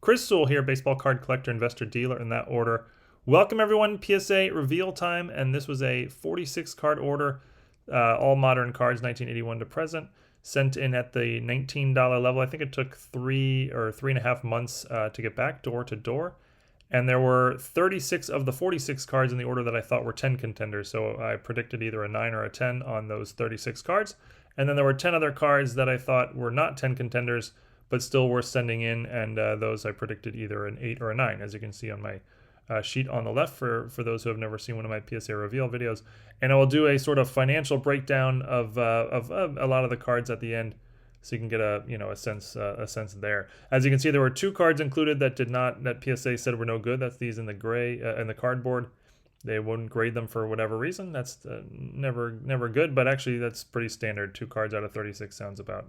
Sewall here, baseball card collector, investor, dealer in that order. Welcome everyone, PSA reveal time, and this was a 46 card order, all modern cards, 1981 to present, sent in at the $19 level. I think it took 3.5 months to get back door to door. And there were 36 of the 46 cards in the order that I thought were 10 contenders. So I predicted either a 9 or a 10 on those 36 cards. And then there were 10 other cards that I thought were not 10 contenders, but still worth sending in. And those I predicted either an 8 or a 9, as you can see on my sheet on the left for those who have never seen one of my PSA reveal videos. And I will do a sort of financial breakdown of a lot of the cards at the end, so you can get a sense there. As you can see, there were 2 cards included that PSA said were no good. That's these in the gray and the cardboard. They wouldn't grade them for whatever reason. That's never good, but actually that's pretty standard. 2 cards out of 36 sounds about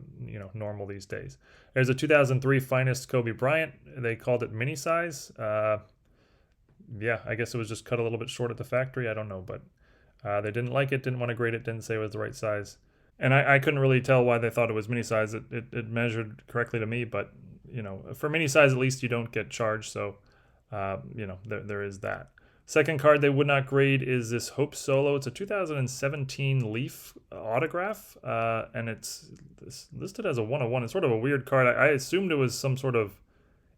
normal these days. There's a 2003 finest Kobe Bryant. They called it mini size. Yeah, I guess it was just cut a little bit short at the factory. I don't know, but they didn't like it, didn't want to grade it, didn't say it was the right size. And I couldn't really tell why they thought it was mini size. It measured correctly to me, but for mini size at least you don't get charged. So there is that. Second card they would not grade is this Hope Solo. It's a 2017 Leaf autograph, and it's listed as a 101. It's sort of a weird card. I assumed it was some sort of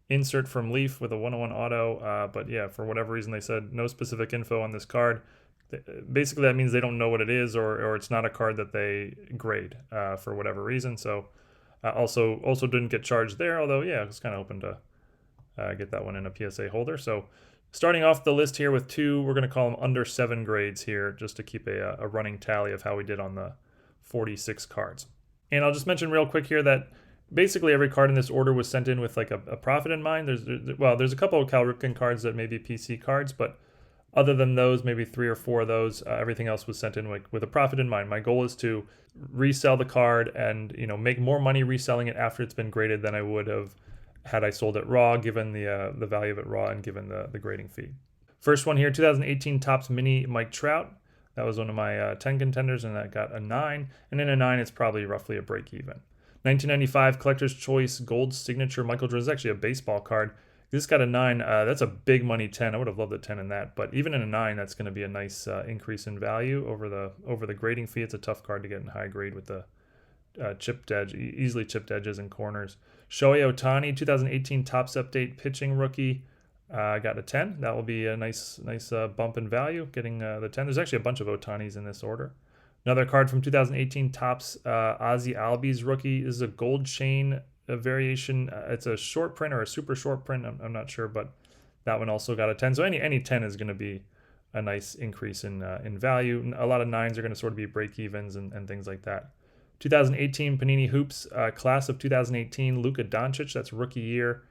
insert from Leaf with a 101 auto, but yeah, for whatever reason they said no specific info on this card. Basically that means they don't know what it is, or it's not a card that they grade for whatever reason. So also didn't get charged there, although yeah, I was kind of hoping to get that one in a PSA holder. So starting off the list here with 2, we're going to call them under 7 grades here, just to keep a running tally of how we did on the 46 cards. And I'll just mention real quick here that basically every card in this order was sent in with like a profit in mind. There's a couple of Cal Ripken cards that may be PC cards, but other than those, maybe 3 or 4 of those, everything else was sent in with a profit in mind. My goal is to resell the card and make more money reselling it after it's been graded than I would have had I sold it raw, given the value of it raw and given the grading fee. First one here, 2018 Topps Mini Mike Trout. That was one of my 10 contenders, and that got a 9. And in a 9, it's probably roughly a break even. 1995 Collector's Choice Gold Signature Michael Jordan. Is actually a baseball card. This got a 9. That's a big money 10. I would have loved a 10 in that, but even in a 9, that's going to be a nice increase in value over the grading fee. It's a tough card to get in high grade with the chipped edge, easily chipped edges and corners. Shohei Ohtani 2018 Topps Update Pitching Rookie. Got a 10. That will be a nice bump in value, getting the 10. There's actually a bunch of Ohtanis in this order. Another card from 2018 Topps Ozzie Albies Rookie. This is a gold chain variation. It's a short print or a super short print. I'm not sure, but that one also got a 10. So any 10 is going to be a nice increase in value. A lot of 9s are going to sort of be break evens and things like that. 2018 Panini Hoops Class of 2018 Luka Doncic. That's rookie year,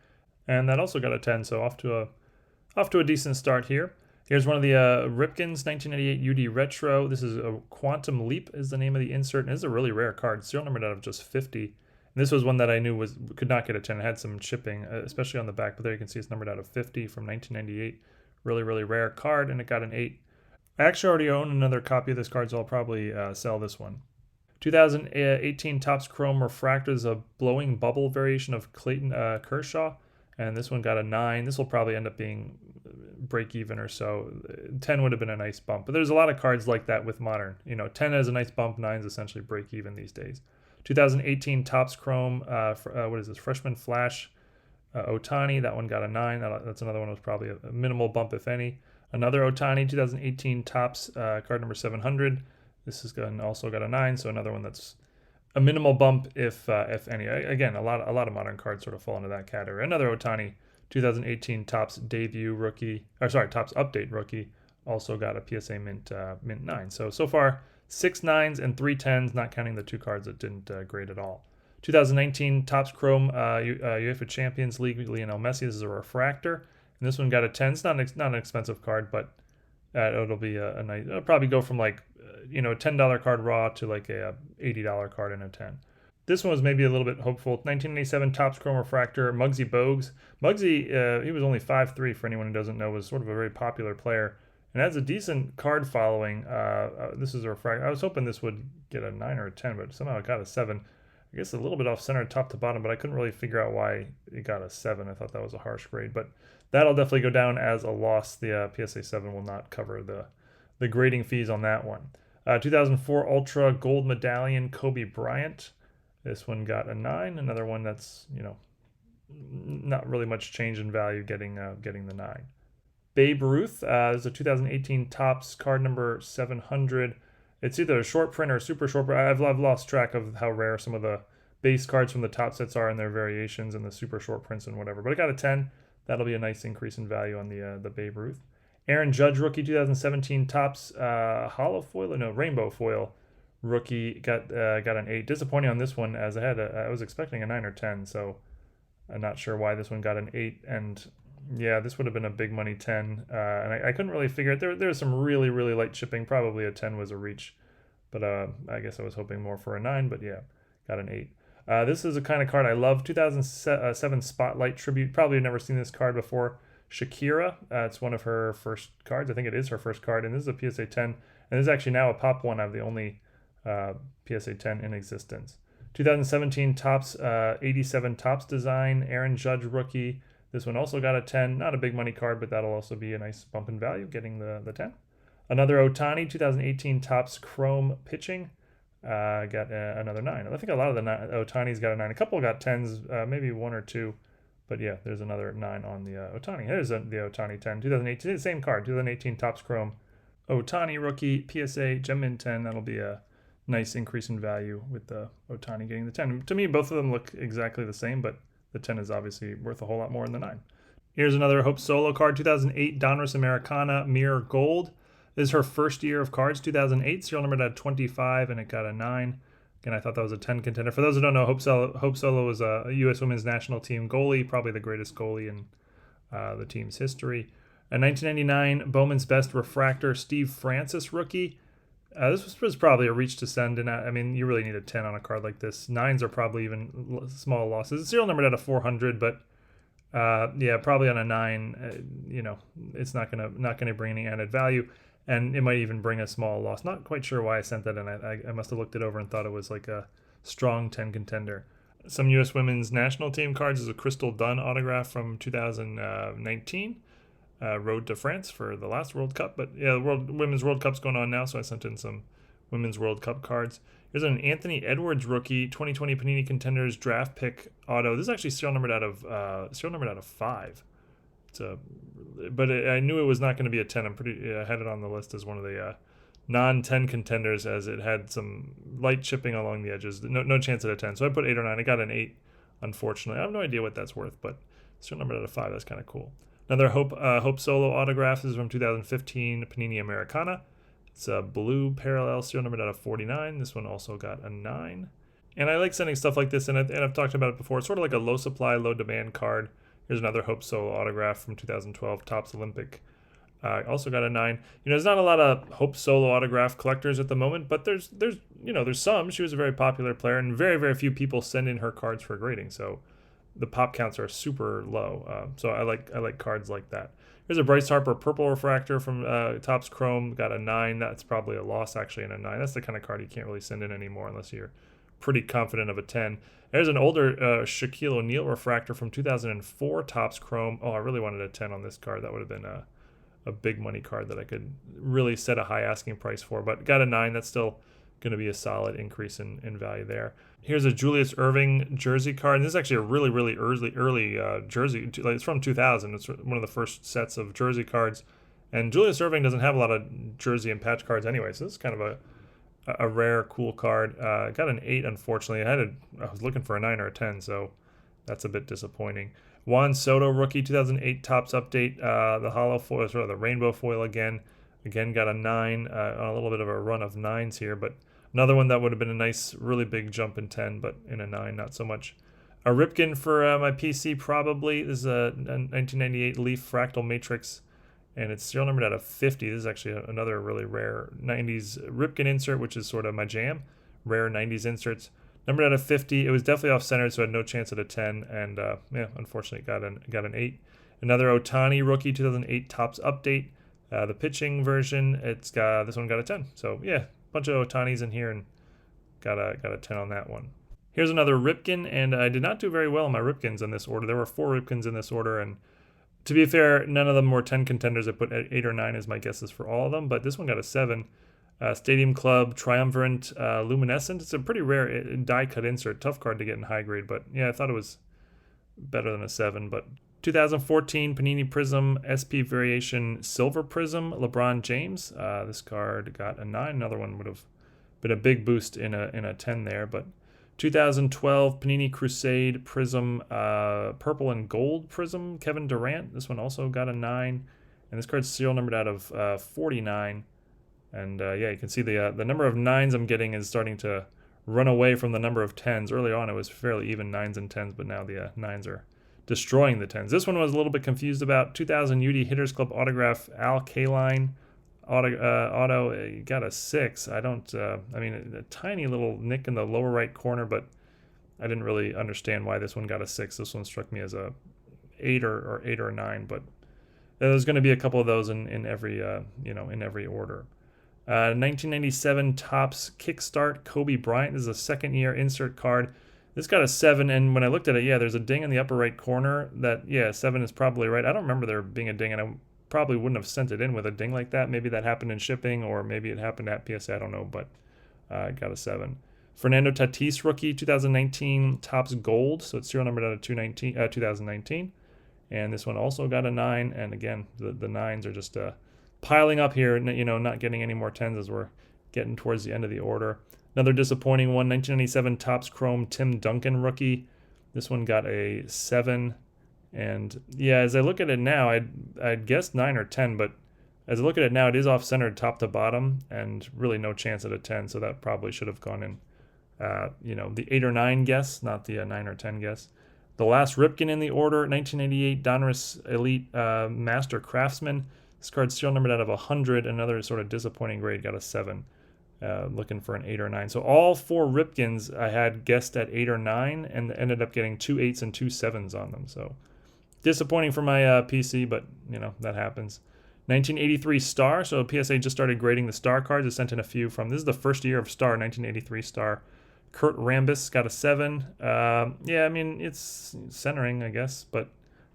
and that also got a 10. So off to a decent start here. Here's one of the Ripkins 1998 UD Retro. This is a Quantum Leap is the name of the insert, and it's a really rare card. Serial numbered out of just 50. And this was one that I knew could not get a 10. It had some chipping, especially on the back, but there you can see it's numbered out of 50 from 1998. Really, really rare card, and it got an 8. I actually already own another copy of this card, so I'll probably sell this one. 2018 Topps Chrome Refractor is a blowing bubble variation of Clayton Kershaw, and this one got a 9. This will probably end up being break even or so. 10 would have been a nice bump, but there's a lot of cards like that with modern. 10 has a nice bump, 9 is essentially break even these days. 2018 Topps Chrome, what is this? Freshman Flash Ohtani. That one got a 9. That's another one that was probably a minimal bump, if any. Another Ohtani 2018 Topps card number 700. This is also got a 9, so another one that's a minimal bump, if any. Again, a lot of modern cards sort of fall into that category. Another Ohtani 2018 Topps debut rookie, Topps update rookie, also got a PSA mint 9. So far 6 9s and 3 10s, not counting the 2 cards that didn't grade at all. 2019 Topps Chrome UEFA Champions League Lionel Messi. This is a refractor, and this one got a 10. It's not an expensive card, but it'll be a nice. It'll probably go from like a $10 card raw to like a $80 card in a 10. This one was maybe a little bit hopeful. 1987 Topps Chrome Refractor, Muggsy Bogues. Muggsy, he was only 5'3", for anyone who doesn't know, was sort of a very popular player and has a decent card following. This is a refractor. I was hoping this would get a 9 or a 10, but somehow it got a 7. I guess a little bit off center top to bottom, but I couldn't really figure out why it got a 7. I thought that was a harsh grade, but that'll definitely go down as a loss. The PSA 7 will not cover the grading fees on that one. 2004 Ultra Gold Medallion Kobe Bryant. This one got a 9. Another one that's, not really much change in value, getting the 9. Babe Ruth. This is a 2018 Topps card number 700. It's either a short print or a super short print. I've lost track of how rare some of the base cards from the top sets are and their variations and the super short prints and whatever. But I got a 10. That'll be a nice increase in value on the Babe Ruth. Aaron Judge rookie 2017 Topps holo foil, no, rainbow foil rookie got an 8. Disappointing on this one, as I was expecting a 9 or 10, so I'm not sure why this one got an 8. And yeah, this would have been a big money 10, and I couldn't really figure it. There was some really, really light chipping. Probably a 10 was a reach, but I guess I was hoping more for a 9, but yeah, got an 8. This is a kind of card I love. 2007 Spotlight Tribute. Probably never seen this card before. Shakira. It's one of her first cards. I think it is her first card, and this is a PSA 10. And this is actually now a pop one. I have the only PSA 10 in existence. 2017 Topps 87 Topps design. Aaron Judge rookie. This one also got a 10. Not a big money card, but that'll also be a nice bump in value, getting the 10. Another Ohtani 2018 Topps Chrome pitching. Got another 9. I think a lot of the Ohtani's got a 9. A couple got 10s, maybe 1 or 2. But yeah, there's another 9 on the Ohtani. Here's the Ohtani 10. 2018, same card. 2018 Topps Chrome. Ohtani rookie, PSA, Gem Mint 10. That'll be a nice increase in value with the Ohtani getting the 10. To me, both of them look exactly the same, but the 10 is obviously worth a whole lot more than the 9. Here's another Hope Solo card. 2008 Donruss Americana Mirror Gold. This is her first year of cards. 2008, serial number at 25, and it got a 9. Again, I thought that was a 10 contender. For those who don't know, Hope Solo was a U.S. women's national team goalie, probably the greatest goalie in the team's history. A 1999 Bowman's Best Refractor Steve Francis rookie. This was probably a reach to send, and I mean, you really need a 10 on a card like this. 9s are probably even small losses. It's serial numbered at a 400, but yeah, probably on a 9, it's not gonna bring any added value. And it might even bring a small loss. Not quite sure why I sent that in. I must have looked it over and thought it was like a strong 10 contender. Some U.S. women's national team cards is a Crystal Dunn autograph from 2019. Road to France for the last World Cup. But yeah, the Women's World Cup's going on now, so I sent in some Women's World Cup cards. Here's an Anthony Edwards rookie, 2020 Panini Contenders draft pick auto. This is actually serial numbered out of 5. But I knew it was not going to be a 10. I had it on the list as one of the non-10 contenders, as it had some light chipping along the edges. No chance at a 10. So I put 8 or 9. I got an 8, unfortunately. I have no idea what that's worth, but still numbered out of 5. That's kind of cool. Another Hope Solo autograph. This is from 2015 Panini Americana. It's a blue parallel, serial numbered out of 49. This one also got a 9. And I like sending stuff like this, and I've talked about it before. It's sort of like a low supply, low demand card. Here's another Hope Solo autograph from 2012 Topps Olympic. Also got a 9. There's not a lot of Hope Solo autograph collectors at the moment, but there's some. She was a very popular player, and very, very few people send in her cards for grading. So the pop counts are super low. So I like cards like that. Here's a Bryce Harper purple refractor from Topps Chrome. Got a 9. That's probably a loss actually in a 9. That's the kind of card you can't really send in anymore unless you're pretty confident of a 10. There's an older Shaquille O'Neal refractor from 2004 Topps Chrome. Oh, I really wanted a 10 on this card. That would have been a big money card that I could really set a high asking price for. But got a 9. That's still going to be a solid increase in value there. Here's a Julius Erving jersey card. And this is actually a really, really early jersey. It's from 2000. It's one of the first sets of jersey cards. And Julius Erving doesn't have a lot of jersey and patch cards anyway, so this is kind of a rare, cool card. Got an 8, unfortunately. I was looking for a 9 or a 10, so that's a bit disappointing. Juan Soto rookie, 2008 Topps update. The holo foil, sort of the rainbow foil again. Again, got a 9 on a little bit of a run of 9s here, but another one that would have been a nice, really big jump in 10, but in a 9, not so much. A Ripken for my PC, probably. This is a 1998 Leaf Fractal Matrix, and it's serial numbered out of 50. This is actually another really rare 90s Ripken insert, which is sort of my jam. Rare 90s inserts. Numbered out of 50. It was definitely off-centered, so I had no chance at a 10, and unfortunately got an 8. Another Ohtani rookie, 2008 Topps update. The pitching version, this one got a 10. So yeah, a bunch of Ohtanis in here, and got a 10 on that one. Here's another Ripken, and I did not do very well in my Ripkins in this order. There were 4 Ripkins in this order, and to be fair, none of them were 10 contenders. I put 8 or 9 as my guesses for all of them, but this one got a 7. Stadium Club Triumvirate Luminescent. It's a pretty rare die-cut insert. Tough card to get in high grade, but yeah, I thought it was better than a 7. But 2014 Panini Prizm SP Variation Silver Prizm LeBron James. This card got a 9. Another one would have been a big boost in a 10 there, but 2012 Panini Crusade Prizm Purple and Gold Prizm Kevin Durant. This one also got a 9, and this card's serial numbered out of 49. And yeah, you can see the number of 9s I'm getting is starting to run away from the number of 10s. Early on, it was fairly even 9s and 10s, but now the 9s are destroying the 10s. This one was a little bit confused about. 2000 UD Hitters Club Autograph Al Kaline auto got a 6. I mean, a tiny little nick in the lower right corner, but I didn't really understand why this one got a 6. This one struck me as a 8 or 8 or 9, but there's going to be a couple of those in every in every order. 1997 Topps Kickstart Kobe Bryant. This is a second-year insert card. This got a 7, and when I looked at it, yeah, there's a ding in the upper right corner. That, yeah, 7 is probably right. I don't remember there being a ding, and I probably wouldn't have sent it in with a ding like that. Maybe that happened in shipping, or maybe it happened at PSA. I don't know, but it got a 7. Fernando Tatis rookie 2019 Topps Gold, so it's serial numbered out of 2019, and this one also got a 9. And again, the 9s are just piling up here, not getting any more 10s as we're getting towards the end of the order. Another disappointing one, 1997 Topps Chrome Tim Duncan rookie. This one got a 7. And yeah, as I look at it now, I'd guessed 9 or 10, but as I look at it now, it is off-centered top to bottom and really no chance at a 10, so that probably should have gone in, the 8 or 9 guess, not the 9 or 10 guess. The last Ripken in the order, 1988 Donruss Elite Master Craftsman. This card's serial numbered out of 100. Another sort of disappointing grade, got a 7. Looking for an 8 or 9. So all 4 Ripkins I had guessed at 8 or 9 and ended up getting 2 8s and 2 7s on them. So disappointing for my PC, but that happens. 1983 Star. So PSA just started grading the Star cards. I sent in a few from. This is the first year of Star, 1983 Star. Kurt Rambis got a 7. Yeah, I mean, it's centering, I guess, but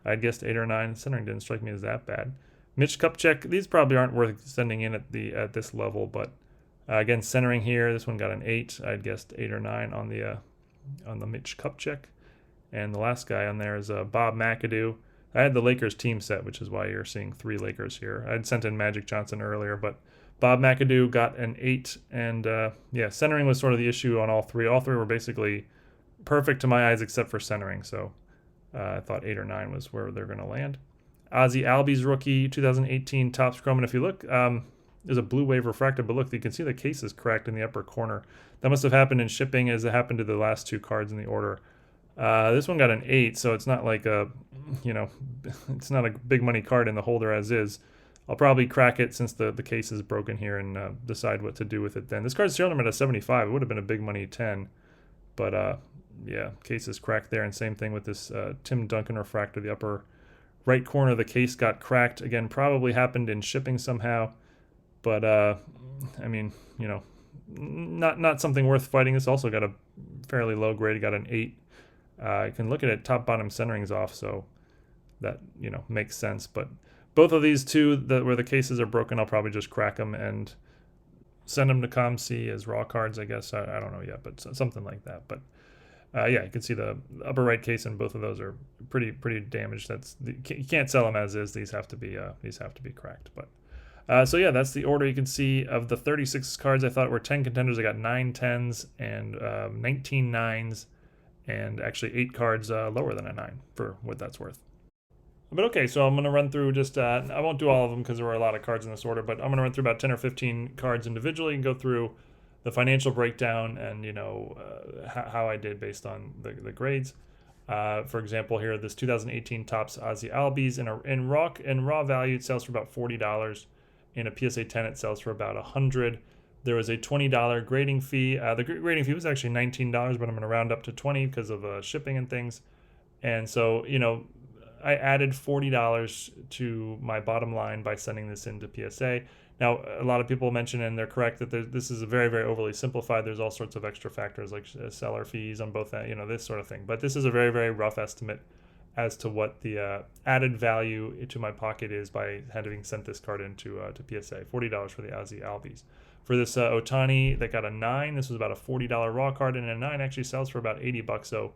I guessed 8 or 9. Centering didn't strike me as that bad. Mitch Kupchak, these probably aren't worth sending in at this level, but again, centering here, this one got an 8. I'd guessed 8 or 9 on the Mitch Kupchak. And the last guy on there is Bob McAdoo. I had the Lakers team set, which is why you're seeing 3 Lakers here. I'd sent in Magic Johnson earlier, but Bob McAdoo got an 8. And yeah, centering was sort of the issue on all 3. All 3 were basically perfect to my eyes except for centering. So I thought 8 or 9 was where they're going to land. Ozzie Albies rookie 2018 Topps Chrome. And if you look, there's a blue wave refractor, but look, you can see the case is cracked in the upper corner. That must have happened in shipping as it happened to the last 2 cards in the order. This one got an 8, so it's not like it's not a big money card in the holder as is. I'll probably crack it since the case is broken here and decide what to do with it then. This card's serial number at 75. It would have been a big money 10, but yeah, case is cracked there. And same thing with this Tim Duncan refractor. The upper right corner of the case got cracked. Again, probably happened in shipping somehow, but I mean, not something worth fighting. This also got a fairly low grade. It got an 8. You can look at it, top bottom centering's off, so that makes sense. But both of these two where the cases are broken, I'll probably just crack them and send them to COMC as raw cards, I guess. I don't know yet, but something like that. But yeah, you can see the upper right case and both of those are pretty damaged. You can't sell them as is. These have to be cracked. But so yeah, that's the order you can see of the 36 cards I thought were 10 contenders. I got 9 10s and 19 9s, and actually 8 cards lower than a 9 for what that's worth. But okay, so I'm going to run through just, I won't do all of them because there were a lot of cards in this order, but I'm going to run through about 10 or 15 cards individually and go through the financial breakdown and, how I did based on the grades. For example, here, this 2018 Topps Ozzie Albies in raw value, it sells for about $40. In a PSA 10, it sells for about $100. There was a $20 grading fee. The grading fee was actually $19, but I'm going to round up to $20 because of shipping and things. And so, I added $40 to my bottom line by sending this into PSA. Now, a lot of people mention, and they're correct, that this is a very, very overly simplified. There's all sorts of extra factors like seller fees on both, this sort of thing. But this is a very, very rough estimate as to what the added value to my pocket is by having sent this card into to PSA. $40 for the Ozzy Albies. For this Ohtani that got a 9, this was about a $40 raw card, and a 9 actually sells for about $80. So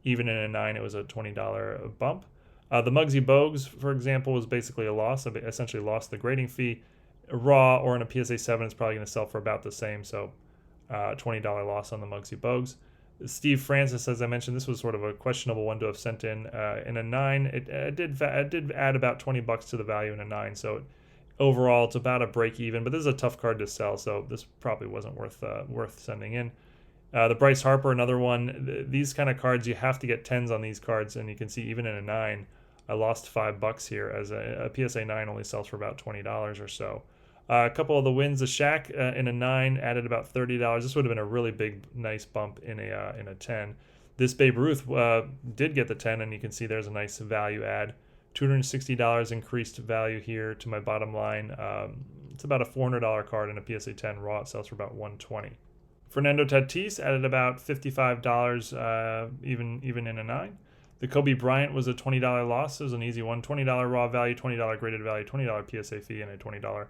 even in a 9, it was a $20 bump. The Muggsy Bogues, for example, was basically a loss. I essentially lost the grading fee. Raw or in a PSA 7, it's probably going to sell for about the same. So $20 loss on the Muggsy Bogues. Steve Francis, as I mentioned, this was sort of a questionable one to have sent in a 9. It did add about $20 to the value in a 9. So overall, it's about a break even. But this is a tough card to sell, so this probably wasn't worth sending in. The Bryce Harper, another one. These kind of cards, you have to get 10s on these cards, and you can see even in a 9, I lost $5 here, as a PSA 9 only sells for about $20 or so. A couple of the wins, the Shaq in a 9 added about $30. This would have been a really big, nice bump in a 10. This Babe Ruth did get the 10, and you can see there's a nice value add. $260 increased value here to my bottom line. It's about a $400 card in a PSA 10 raw. It sells for about $120. Fernando Tatis added about $55 even in a 9. The Kobe Bryant was a $20 loss. It was an easy one. $20 raw value, $20 graded value, $20 PSA fee, and a $20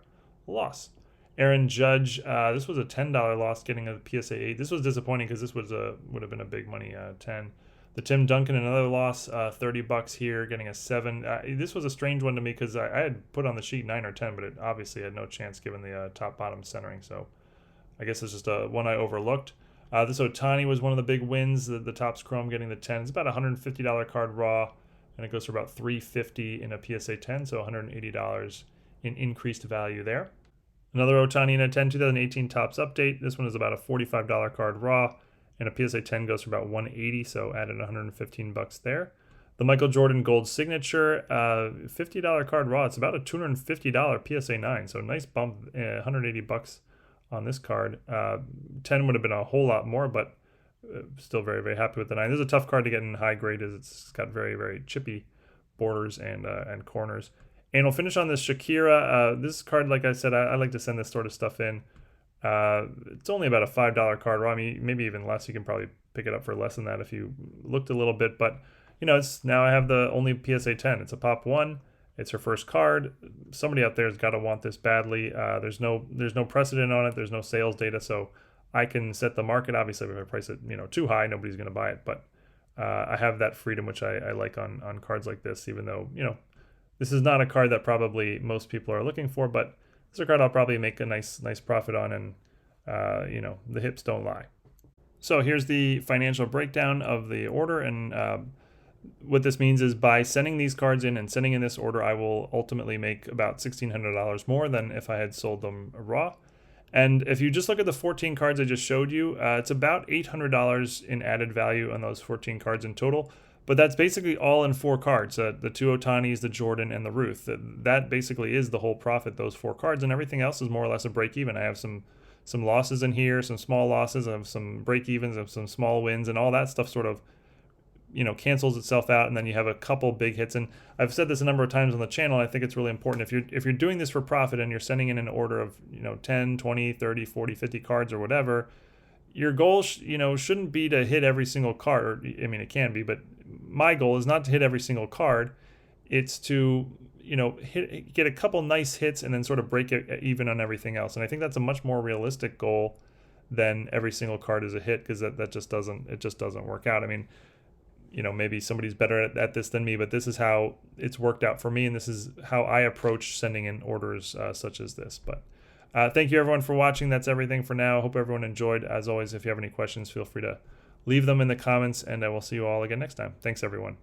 loss. Aaron Judge, this was a $10 loss getting a PSA 8. This was disappointing because this would have been a big money 10. The Tim Duncan, another loss, $30 here, getting a 7. This was a strange one to me because I had put on the sheet 9 or 10, but it obviously had no chance given the top-bottom centering. So I guess it's just one I overlooked. This Ohtani was one of the big wins. The Topps Chrome getting the 10. It's about a $150 card raw, and it goes for about $350 in a PSA 10, so $180 in increased value there. Another Ohtani in a 10, 2018 Topps Update. This one is about a $45 card raw, and a PSA 10 goes for about $180, so added $115 there. The Michael Jordan Gold Signature, $50 card raw. It's about a $250 PSA 9, so nice bump, $180 on this card. 10 would have been a whole lot more, but still very, very happy with the 9. This is a tough card to get in high grade as it's got very, very chippy borders and corners. And we'll finish on this Shakira. This card, like I said, I like to send this sort of stuff in. It's only about a $5 card raw. I mean, maybe even less. You can probably pick it up for less than that if you looked a little bit. But, it's now I have the only PSA 10. It's a Pop 1. It's her first card. Somebody out there has got to want this badly. There's no precedent on it. There's no sales data, so I can set the market. Obviously, if I price it too high, nobody's going to buy it. But I have that freedom, which I like on cards like this, even though this is not a card that probably most people are looking for. But this is a card I'll probably make a nice profit on, and the hips don't lie. So here's the financial breakdown of the order, and what this means is by sending these cards in and sending in this order, I will ultimately make about $1,600 more than if I had sold them raw. And if you just look at the 14 cards I just showed you, it's about $800 in added value on those 14 cards in total. But that's basically all in 4 cards, the 2 Ohtanis, the Jordan, and the Ruth. That basically is the whole profit, those 4 cards, and everything else is more or less a break even. I have some losses in here, some small losses, I have some break evens, I have some small wins, and all that stuff sort of cancels itself out, and then you have a couple big hits. And I've said this a number of times on the channel. I think it's really important if you're doing this for profit and you're sending in an order of 10, 20, 30, 40, 50 cards or whatever, your goal shouldn't be to hit every single card. Or, I mean, it can be, but my goal is not to hit every single card. It's to get a couple nice hits and then sort of break it even on everything else. And I think that's a much more realistic goal than every single card is a hit, because that just doesn't work out. I mean, maybe somebody's better at this than me, but this is how it's worked out for me, and this is how I approach sending in orders such as this. But thank you, everyone, for watching. That's everything for now. Hope everyone enjoyed. As always, if you have any questions, feel free to leave them in the comments, and I will see you all again next time. Thanks, everyone.